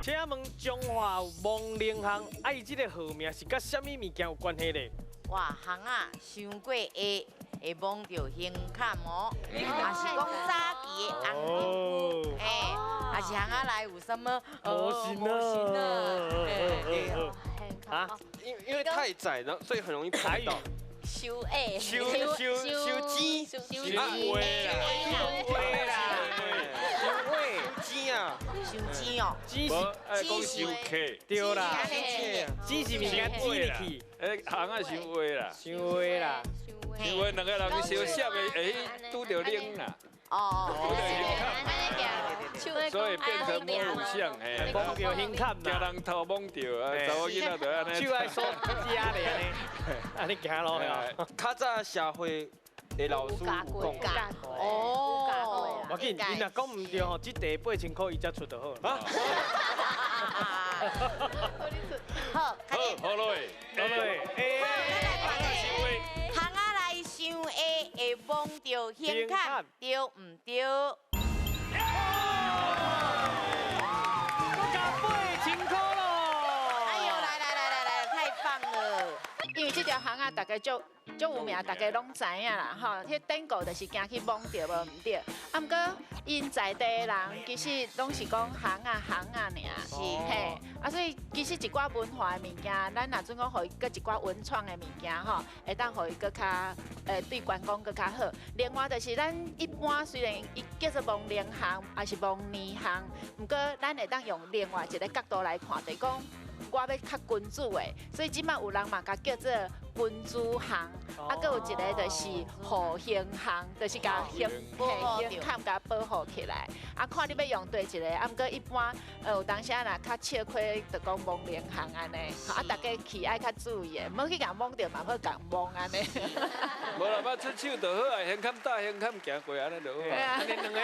请问中华蒙灵行，伊这个号名是甲什么物件有关系咧？哇，行啊，伤过下会摸到胸坎哦，也是讲早期的红哦，哎，也是行啊来有什么模型啊，啊，因为太窄了，所以很容易碰到。收诶，收鸡，啊，鸡啊，收钱哦，鸡是讲收客，对啦，鸡是物件煮入去，行啊收话啦，伤话啦，收话两个人相摄的，拄着冷啦，哦，所以变成摸乳像，嘿，摸着胸坎惊啦，人头摸着，查某囡仔就安尼。手爱锁家咧安尼，安尼行落去。较早社会的老师有讲，哦，我紧，因若讲唔对吼，这题8000块伊才出就好。啊，好，好落去，行啊来想A 会摸到胸坎，对唔对？我加8000块咯！哎呦，来，太棒了！因为这条巷啊，大家足有名，大家拢知影啦，吼。迄典故就是惊去摸着无唔对，啊，毋过因在地的人其实拢是讲巷啊尔，是嘿，啊，所以其实一寡文化的物件，咱若准讲互伊搁一寡文创的物件吼，会当互伊搁较对观光搁较好。另外就是咱一般虽然伊叫做蒙灵巷，还是蒙年巷，毋过咱会当用另外一个角度来看，就是讲。我要较君主的，所以即摆有人嘛甲叫做君主行，啊，搁有一个就是护刑行，就是甲刑坎甲保护起来。啊，看你要用对一个，啊，毋过一般有当时啊，若较笑亏，就讲蒙灵行安尼，啊，大家去爱较注意的，莫去甲蒙着嘛，莫甲蒙安尼。无啦，捌出手就好啊，胸坎大胸坎行过安尼就好啊。你两个。